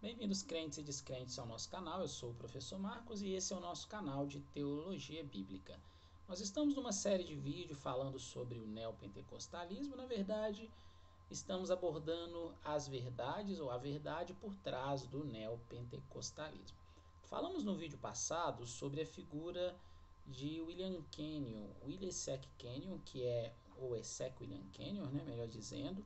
Bem-vindos, crentes e descrentes, ao nosso canal. Eu sou o professor Marcos e esse é o nosso canal de Teologia Bíblica. Nós estamos numa série de vídeos falando sobre o neopentecostalismo. Na verdade, estamos abordando as verdades ou a verdade por trás do neopentecostalismo. Falamos no vídeo passado sobre a figura de William Kenyon, William Sec Kenyon, que é ou Esek William Kenyon, melhor dizendo,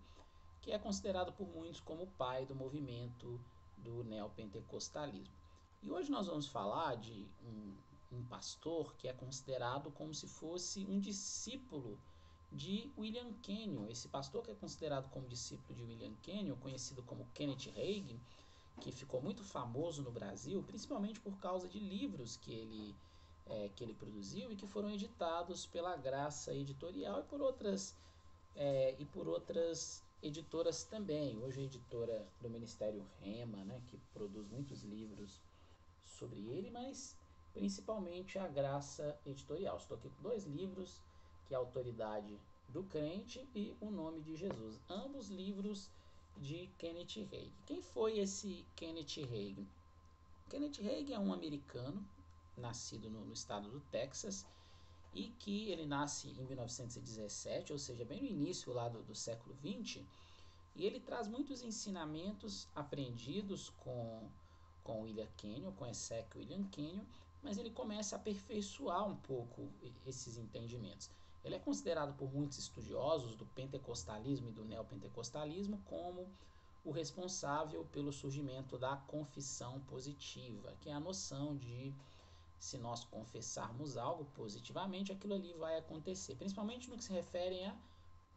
que é considerado por muitos como o pai do movimento do neopentecostalismo. E hoje nós vamos falar de um pastor que é considerado como se fosse um discípulo de William Kenyon. Esse pastor que é considerado como discípulo de William Kenyon, conhecido como Kenneth Hagin, que ficou muito famoso no Brasil, principalmente por causa de livros que ele produziu e que foram editados pela Graça Editorial e por outras editoras também. Hoje a editora do Ministério Rema, que produz muitos livros sobre ele, mas principalmente a Graça Editorial. Estou aqui com dois livros, que é a Autoridade do Crente e O Nome de Jesus. Ambos livros de Kenneth Hagin. Quem foi esse Kenneth Hagin? Kenneth Hagin é um americano, nascido no estado do Texas, e que ele nasce em 1917, ou seja, bem no início lá do século XX, e ele traz muitos ensinamentos aprendidos com William Kenyon, com Esek William Kenyon, mas ele começa a aperfeiçoar um pouco esses entendimentos. Ele é considerado por muitos estudiosos do pentecostalismo e do neopentecostalismo como o responsável pelo surgimento da confissão positiva, que é a noção de se nós confessarmos algo positivamente, aquilo ali vai acontecer, principalmente no que se refere a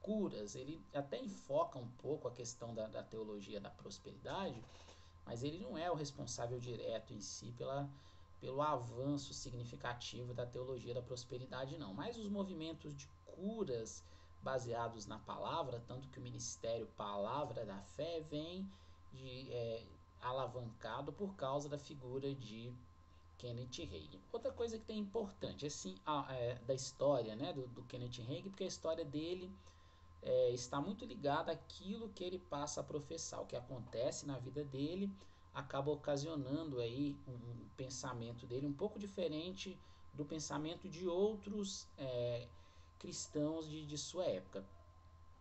curas. Ele até enfoca um pouco a questão da teologia da prosperidade, mas ele não é o responsável direto em si pelo avanço significativo da teologia da prosperidade, não. Mas os movimentos de curas baseados na palavra, tanto que o ministério Palavra da Fé vem alavancado por causa da figura de Kenneth Hagin. Outra coisa que tem importante assim, da história do Kenneth Hagin, porque a história dele está muito ligada àquilo que ele passa a professar. O que acontece na vida dele acaba ocasionando aí um pensamento dele um pouco diferente do pensamento de outros cristãos de sua época.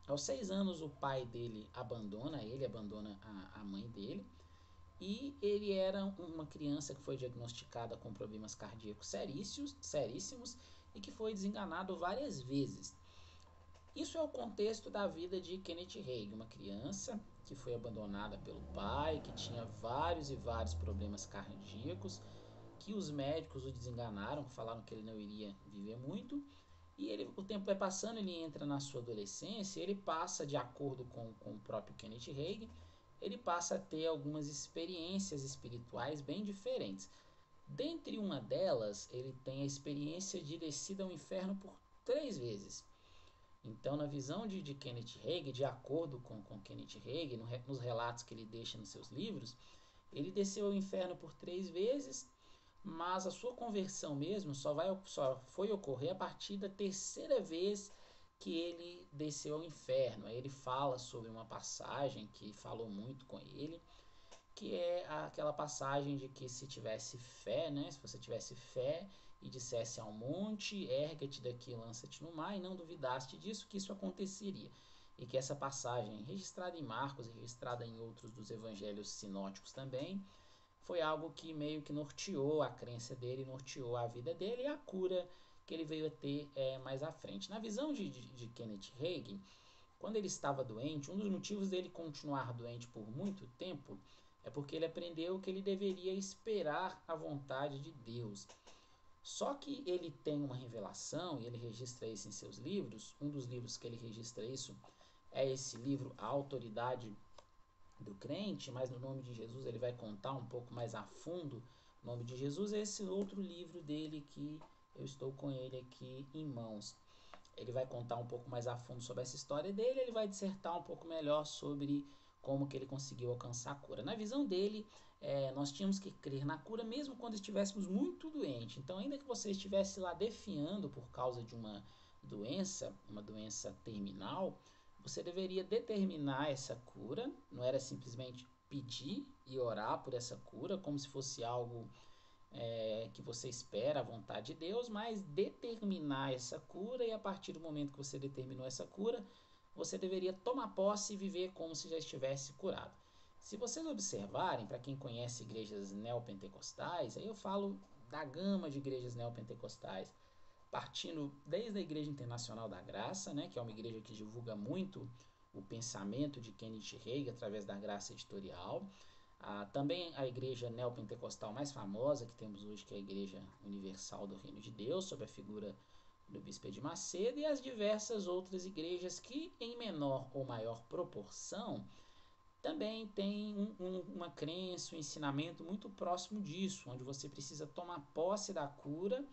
Aos 6 anos o pai dele abandona a mãe dele, e ele era uma criança que foi diagnosticada com problemas cardíacos seríssimos e que foi desenganado várias vezes. Isso é o contexto da vida de Kenneth Hagin, uma criança que foi abandonada pelo pai, que tinha vários e vários problemas cardíacos, que os médicos o desenganaram, falaram que ele não iria viver muito. E o tempo vai passando, ele entra na sua adolescência, ele passa, de acordo com o próprio Kenneth Hagin, ele passa a ter algumas experiências espirituais bem diferentes. Dentre uma delas, ele tem a experiência de descida ao inferno por 3 vezes. Então, na visão de Kenneth Hagin, de acordo com Kenneth Hagin, nos relatos que ele deixa nos seus livros, ele desceu ao inferno por 3 vezes, mas a sua conversão mesmo só foi ocorrer a partir da terceira vez que ele desceu ao inferno. Aí ele fala sobre uma passagem que falou muito com ele, que é aquela passagem de que se tivesse fé, se você tivesse fé e dissesse ao monte, erga-te daqui e lança-te no mar, e não duvidaste disso, que isso aconteceria. E que essa passagem, registrada em Marcos e registrada em outros dos evangelhos sinóticos também, foi algo que meio que norteou a crença dele, norteou a vida dele e a cura que ele veio a ter mais à frente. Na visão de Kenneth Hagin, quando ele estava doente, um dos motivos dele continuar doente por muito tempo é porque ele aprendeu que ele deveria esperar a vontade de Deus. Só que ele tem uma revelação, e ele registra isso em seus livros. Um dos livros que ele registra isso é esse livro, A Autoridade do Crente, mas no Nome de Jesus ele vai contar um pouco mais a fundo o Nome de Jesus. É esse outro livro dele que eu estou com ele aqui em mãos. Ele vai contar um pouco mais a fundo sobre essa história dele, ele vai dissertar um pouco melhor sobre como que ele conseguiu alcançar a cura. Na visão dele, nós tínhamos que crer na cura mesmo quando estivéssemos muito doentes. Então, ainda que você estivesse lá definhando por causa de uma doença terminal, você deveria determinar essa cura, não era simplesmente pedir e orar por essa cura, como se fosse algo que você espera a vontade de Deus, mas determinar essa cura, e a partir do momento que você determinou essa cura, você deveria tomar posse e viver como se já estivesse curado. Se vocês observarem, para quem conhece igrejas neopentecostais, aí eu falo da gama de igrejas neopentecostais, partindo desde a Igreja Internacional da Graça, né, que é uma igreja que divulga muito o pensamento de Kenneth Hagin através da Graça Editorial. Também a igreja neopentecostal mais famosa que temos hoje, que é a Igreja Universal do Reino de Deus, sob a figura do Bispo de Macedo, e as diversas outras igrejas que, em menor ou maior proporção, também tem uma crença, um ensinamento muito próximo disso, onde você precisa tomar posse da cura,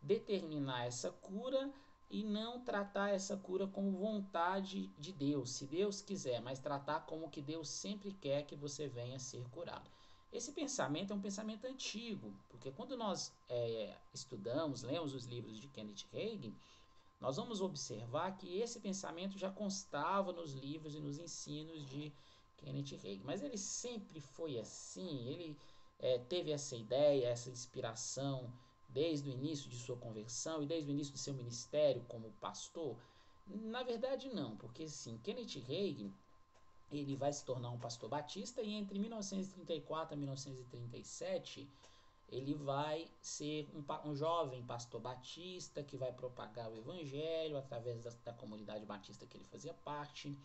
determinar essa cura e não tratar essa cura como vontade de Deus, se Deus quiser, mas tratar como que Deus sempre quer que você venha a ser curado. Esse pensamento é um pensamento antigo, porque quando nós estudamos, lemos os livros de Kenneth Hagin, nós vamos observar que esse pensamento já constava nos livros e nos ensinos de Kenneth Hagin, mas ele sempre foi assim, ele teve essa ideia, essa inspiração desde o início de sua conversão e desde o início do seu ministério como pastor? Na verdade não, porque sim, Kenneth Hagin ele vai se tornar um pastor batista e entre 1934 e 1937 ele vai ser um jovem pastor batista que vai propagar o evangelho através da comunidade batista que ele fazia parte.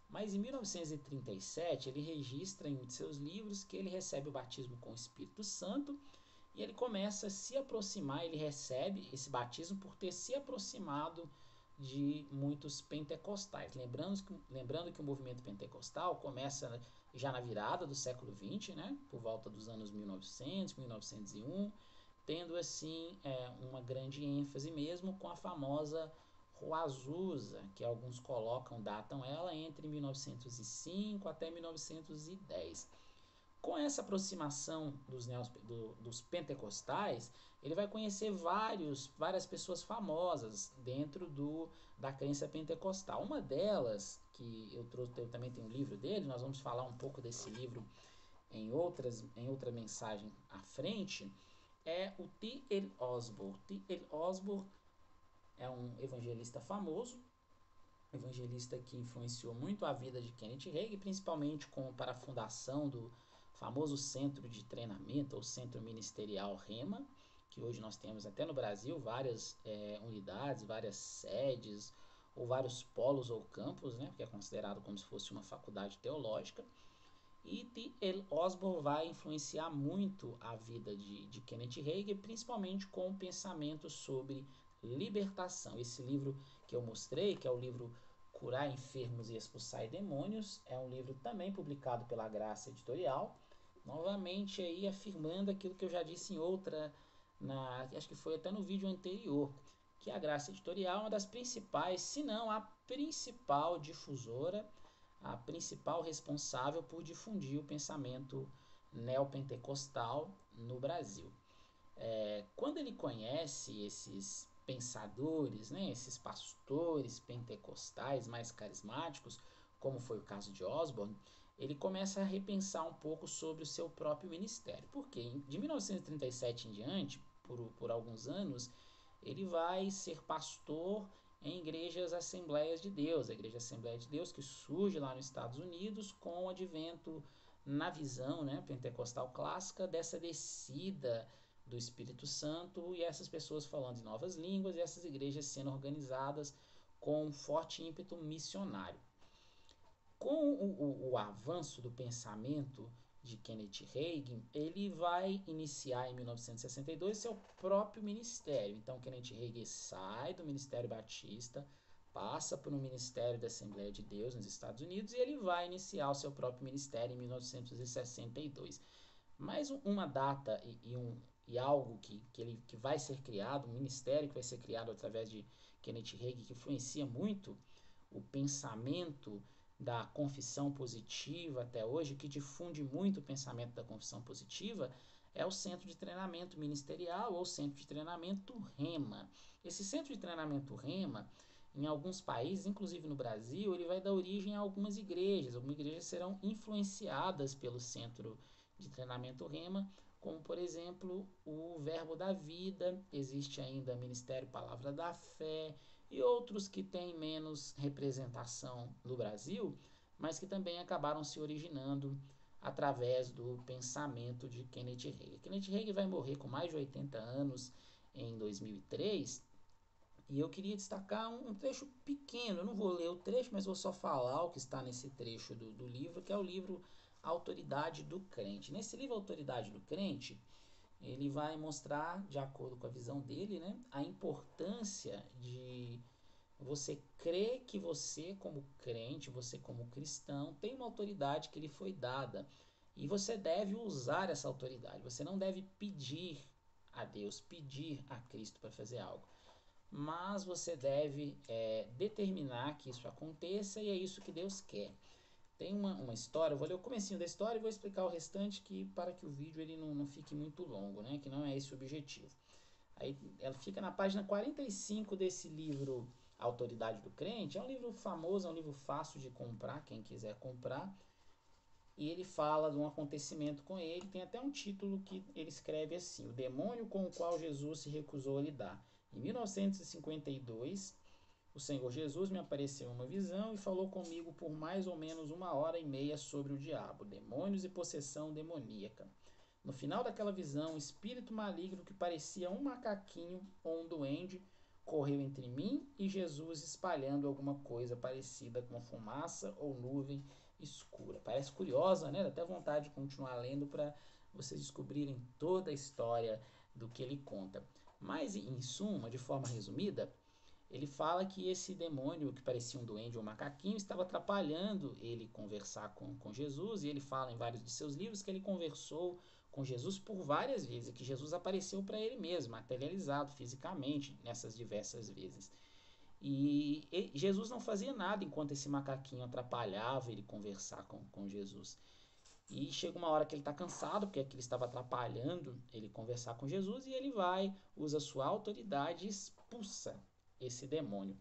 Mas em 1937 ele registra em um de seus livros que ele recebe o batismo com o Espírito Santo e ele começa a se aproximar, ele recebe esse batismo por ter se aproximado de muitos pentecostais. Lembrando que o movimento pentecostal começa já na virada do século XX, né, por volta dos anos 1900, 1901, tendo assim uma grande ênfase mesmo com a famosa Rua Azusa, que alguns datam ela entre 1905 até 1910. Com essa aproximação dos pentecostais, ele vai conhecer várias pessoas famosas dentro da crença pentecostal. Uma delas, que eu também tenho um livro dele, nós vamos falar um pouco desse livro em outra mensagem à frente, é o T. L. Osborne. T. L. Osborne é um evangelista famoso, evangelista que influenciou muito a vida de Kenneth Hagin, principalmente para a fundação do famoso centro de treinamento ou centro ministerial Rema, que hoje nós temos até no Brasil várias unidades, várias sedes ou vários polos ou campos, né, que é considerado como se fosse uma faculdade teológica. E T. L. Osborne vai influenciar muito a vida de Kenneth Hagin, principalmente com o pensamento sobre libertação. Esse livro que eu mostrei, que é o livro Curar Enfermos e Expulsar Demônios, é um livro também publicado pela Graça Editorial, novamente aí afirmando aquilo que eu já disse em acho que foi até no vídeo anterior, que a Graça Editorial é uma das principais, se não a principal difusora, a principal responsável por difundir o pensamento neopentecostal no Brasil. Quando ele conhece esses pensadores, né, esses pastores pentecostais mais carismáticos, como foi o caso de Osborne, ele começa a repensar um pouco sobre o seu próprio ministério. Porque de 1937 em diante, por alguns anos, ele vai ser pastor em igrejas Assembleias de Deus, a Igreja Assembleia de Deus que surge lá nos Estados Unidos com o advento, na visão pentecostal clássica, dessa descida do Espírito Santo e essas pessoas falando em novas línguas e essas igrejas sendo organizadas com um forte ímpeto missionário. Com o avanço do pensamento de Kenneth Hagin, ele vai iniciar em 1962 seu próprio ministério. Então, Kenneth Hagin sai do Ministério Batista, passa por um ministério da Assembleia de Deus nos Estados Unidos e ele vai iniciar o seu próprio ministério em 1962. Mais uma data e algo que vai ser criado, um ministério que vai ser criado através de Kenneth Hagin, que influencia muito o pensamento da confissão positiva até hoje, que difunde muito o pensamento da confissão positiva, é o Centro de Treinamento Ministerial ou Centro de Treinamento Rema. Esse Centro de Treinamento Rema, Em alguns países, inclusive no Brasil, ele vai dar origem a algumas igrejas. Algumas igrejas serão influenciadas pelo Centro de Treinamento Rema, como por exemplo o Verbo da Vida, existe ainda Ministério Palavra da Fé e outros que têm menos representação no Brasil, mas que também acabaram se originando através do pensamento de Kenneth Hagin. Kenneth Hagin vai morrer com mais de 80 anos em 2003, e eu queria destacar um trecho pequeno. Eu não vou ler o trecho, mas vou só falar o que está nesse trecho do livro, que é o livro Autoridade do Crente. Nesse livro Autoridade do Crente, ele vai mostrar, de acordo com a visão dele, né, a importância de você crer que você, como crente, você como cristão, tem uma autoridade que lhe foi dada. E você deve usar essa autoridade. Você não deve pedir a Deus, pedir a Cristo para fazer algo, mas você deve determinar que isso aconteça, e é isso que Deus quer. Tem uma história, eu vou ler o comecinho da história e vou explicar o restante, para que o vídeo ele não fique muito longo, né? Que não é esse o objetivo. Aí ela fica na página 45 desse livro Autoridade do Crente. É um livro famoso, é um livro fácil de comprar, quem quiser comprar. E ele fala de um acontecimento com ele, tem até um título que ele escreve assim: O demônio com o qual Jesus se recusou a lidar. Em 1952, o Senhor Jesus me apareceu em uma visão e falou comigo por mais ou menos 1h30 sobre o diabo, demônios e possessão demoníaca. No final daquela visão, um espírito maligno que parecia um macaquinho ou um duende correu entre mim e Jesus, espalhando alguma coisa parecida com fumaça ou nuvem escura. Parece curiosa, né? Dá até vontade de continuar lendo para vocês descobrirem toda a história do que ele conta. Mas, em suma, de forma resumida, ele fala que esse demônio, que parecia um duende ou um macaquinho, estava atrapalhando ele conversar com Jesus, e ele fala em vários de seus livros que ele conversou com Jesus por várias vezes, e que Jesus apareceu para ele mesmo, materializado fisicamente nessas diversas vezes. E Jesus não fazia nada enquanto esse macaquinho atrapalhava ele conversar com Jesus. E chega uma hora que ele está cansado, porque aquilo estava atrapalhando ele conversar com Jesus, e ele vai, usa sua autoridade e expulsa esse demônio.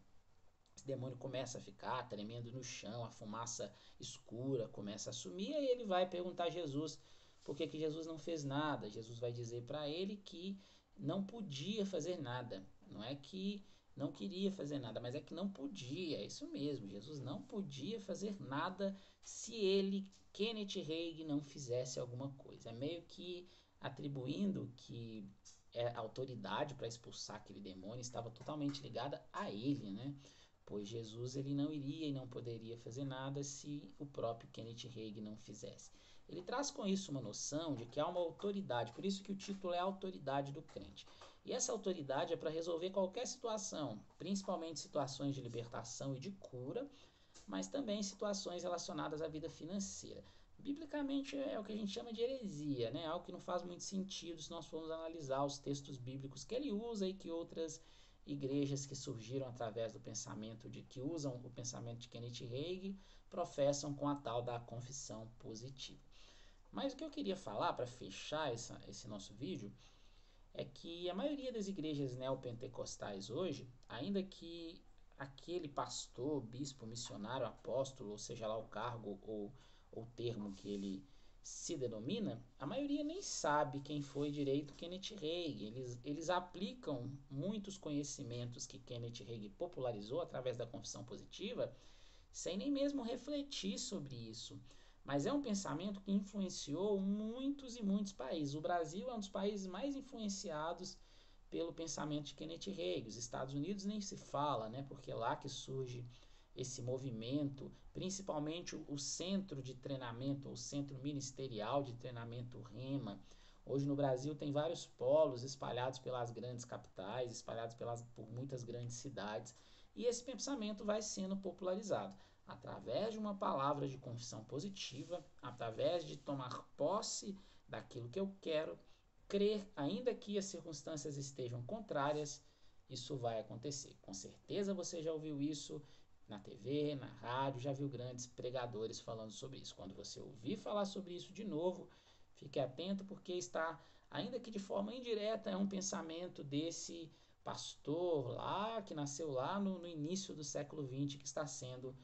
Esse demônio começa a ficar tremendo no chão, a fumaça escura começa a sumir, e ele vai perguntar a Jesus por que Jesus não fez nada. Jesus vai dizer para ele que não podia fazer nada. Não é que não queria fazer nada, mas é que não podia. É isso mesmo, Jesus não podia fazer nada se ele, Kenneth Hagin, não fizesse alguma coisa. É meio que atribuindo que a autoridade para expulsar aquele demônio estava totalmente ligada a ele, né? Pois Jesus ele não iria e não poderia fazer nada se o próprio Kenneth Hagin não fizesse. Ele traz com isso uma noção de que há uma autoridade, por isso que o título é Autoridade do Crente. E essa autoridade é para resolver qualquer situação, principalmente situações de libertação e de cura, mas também situações relacionadas à vida financeira. Biblicamente é o que a gente chama de heresia, né? Algo que não faz muito sentido se nós formos analisar os textos bíblicos que ele usa e que outras igrejas que surgiram através do pensamento que usam o pensamento de Kenneth Hagin professam com a tal da confissão positiva. Mas o que eu queria falar para fechar esse nosso vídeo é que a maioria das igrejas neopentecostais hoje, ainda que aquele pastor, bispo, missionário, apóstolo, ou seja lá o cargo ou termo que ele se denomina, a maioria nem sabe quem foi direito Kenneth Hagin. Eles aplicam muitos conhecimentos que Kenneth Hagin popularizou através da confissão positiva, sem nem mesmo refletir sobre isso. Mas é um pensamento que influenciou muitos e muitos países. O Brasil é um dos países mais influenciados pelo pensamento de Kenneth Hagin. Os Estados Unidos nem se fala, né? Porque é lá que surge esse movimento, principalmente o centro de treinamento, o centro ministerial de treinamento Rema. Hoje no Brasil tem vários polos espalhados pelas grandes capitais, espalhados por muitas grandes cidades, e esse pensamento vai sendo popularizado através de uma palavra de confissão positiva, através de tomar posse daquilo que eu quero, crer, ainda que as circunstâncias estejam contrárias, isso vai acontecer. Com certeza você já ouviu isso na TV, na rádio, já viu grandes pregadores falando sobre isso. Quando você ouvir falar sobre isso de novo, fique atento, porque está, ainda que de forma indireta, é um pensamento desse pastor lá, que nasceu lá no início do século XX, que está sendo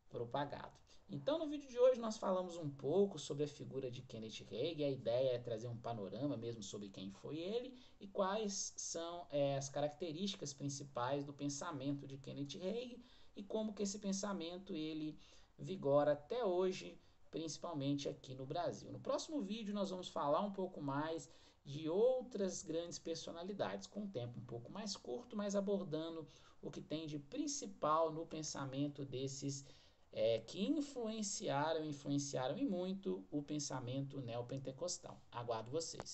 propagado. Então, no vídeo de hoje, nós falamos um pouco sobre a figura de Kenneth Hagin. A ideia é trazer um panorama mesmo sobre quem foi ele e quais são as características principais do pensamento de Kenneth Hagin e como que esse pensamento ele vigora até hoje, principalmente aqui no Brasil. No próximo vídeo, nós vamos falar um pouco mais de outras grandes personalidades, com um tempo um pouco mais curto, mas abordando o que tem de principal no pensamento desses que influenciaram e muito o pensamento neopentecostal. Aguardo vocês.